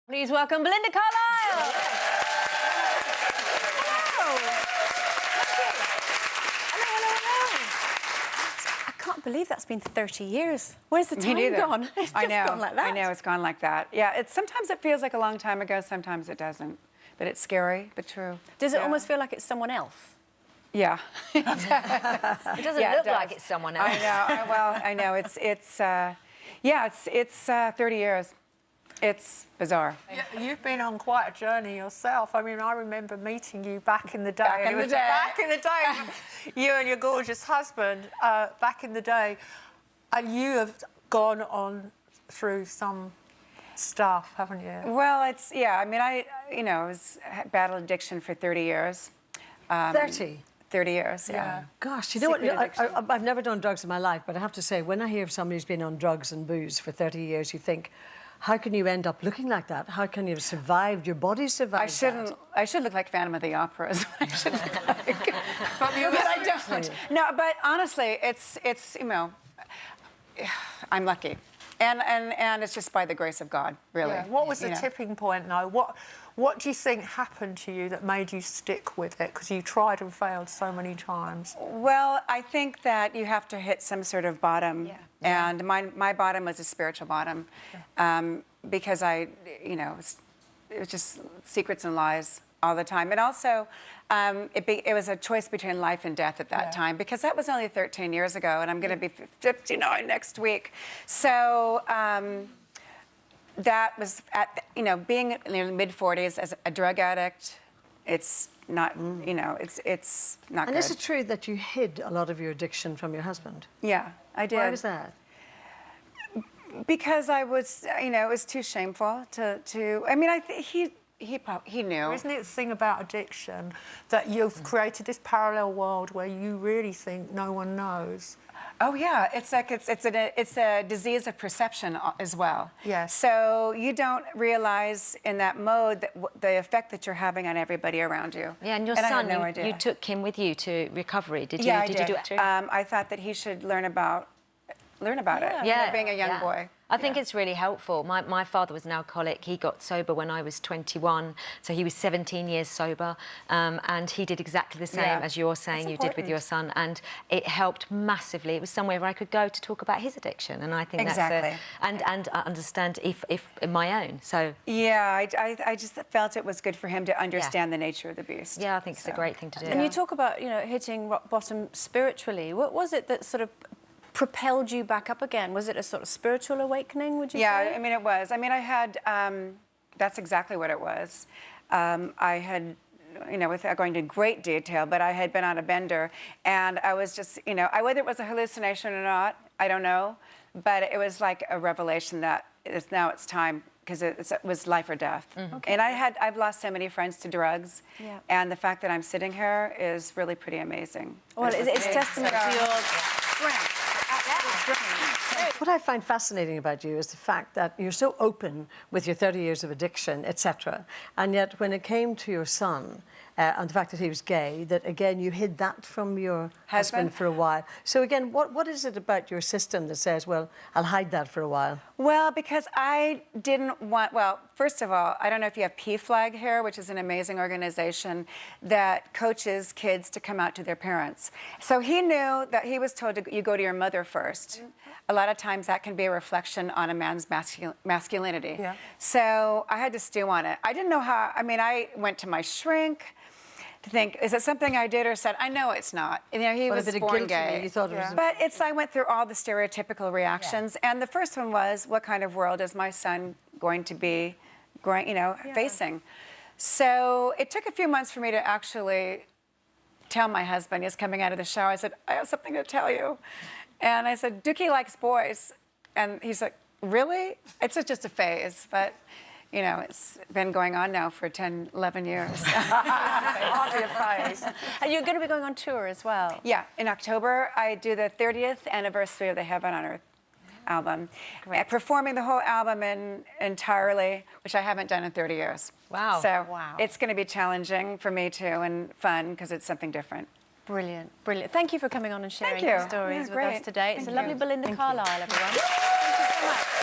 Please welcome Belinda Carlisle. I can't believe that's been 30 years. Where's the time gone? It's just gone like that. I know, it's gone like that. Yeah, sometimes it feels like a long time ago, sometimes it doesn't. But it's scary, but true. Does it almost feel like it's someone else? Yeah. It doesn't look like it's someone else. I know. Well, I know. It's 30 years. It's bizarre. Yeah, you've been on quite a journey yourself. I mean, I remember meeting you back in the day. Back in the day, you and your gorgeous husband, back in the day. And you have gone on through some stuff, haven't you? Well, I mean, I was battled addiction for 30 years. 30? 30 years, yeah. Gosh, you know what? I've never done drugs in my life, but I have to say, when I hear of somebody who's been on drugs and booze for 30 years, you think, how can you end up looking like that? How can you have survived? Your body survived that? I should look like Phantom of the Opera is what I should look like. but I don't. No, but honestly, it's I'm lucky. And it's just by the grace of God, really. Yeah. What was the tipping point, though? What do you think happened to you that made you stick with it? Because you tried and failed so many times. Well, I think that you have to hit some sort of bottom. Yeah. And my bottom was a spiritual bottom. Because it was just secrets and lies all the time. And also, it was a choice between life and death at that time, because that was only 13 years ago, and I'm going to be 59 next week. So that was being in the mid-40s as a drug addict. It's not, it's not good. And is it true that you hid a lot of your addiction from your husband? Yeah, I did. Why was that? Because I was, it was too shameful to. I mean, he knew. Isn't it the thing about addiction that you've created this parallel world where you really think no one knows? Oh yeah, it's like it's a disease of perception as well. Yes. So you don't realize in that mode that the effect that you're having on everybody around you. Yeah, and your son, I had no idea. You took him with you to recovery, did you? Yeah, did you do it too? I thought that he should learn about it. Yeah, being a young boy. I think it's really helpful. My father was an alcoholic. He got sober when I was 21, so he was 17 years sober, and he did exactly the same as you're saying you did with your son, and it helped massively. It was somewhere where I could go to talk about his addiction, and I think that's and understand if my own. So yeah, I just felt it was good for him to understand the nature of the beast. Yeah, I think it's a great thing to do. And you talk about hitting rock bottom spiritually. What was it that sort of propelled you back up again? Was it a sort of spiritual awakening, would you say? Yeah, I mean, it was. I mean, I had, that's exactly what it was. I had, without going into great detail, but I had been on a bender, and I was just, whether it was a hallucination or not, I don't know, but it was like a revelation that now it's time, because it was life or death. Okay. And I've lost so many friends to drugs, and the fact that I'm sitting here is really pretty amazing. Well, it's testament to your strength. What I find fascinating about you is the fact that you're so open with your 30 years of addiction, etc., and yet when it came to your son and the fact that he was gay, that again you hid that from your husband for a while. So again, what is it about your system that says, well, I'll hide that for a while? Well, because I didn't want, well, first of all, I don't know if you have PFLAG here, which is an amazing organization that coaches kids to come out to their parents. So he knew that he was told you go to your mother first. A lot of times that can be a reflection on a man's masculinity. Yeah. So I had to stew on it. I didn't know how, I mean, I went to my shrink to think, is it something I did or said? I know it's not. He was born gay. You thought it was but I went through all the stereotypical reactions, and the first one was, what kind of world is my son going to be, facing? So it took a few months for me to actually tell my husband. He was coming out of the shower. I said, I have something to tell you. And I said, Dookie likes boys. And he's like, really? It's just a phase, but it's been going on now for 10, 11 years. Hardly a phase. And you're going to be going on tour as well? Yeah, in October, I do the 30th anniversary of the Heaven on Earth album. Performing the whole album entirely, which I haven't done in 30 years. Wow. So it's going to be challenging for me too, and fun, because it's something different. Brilliant, brilliant. Thank you for coming on and sharing your stories with us today. It's a lovely Belinda Carlisle, everyone. Thank you so much.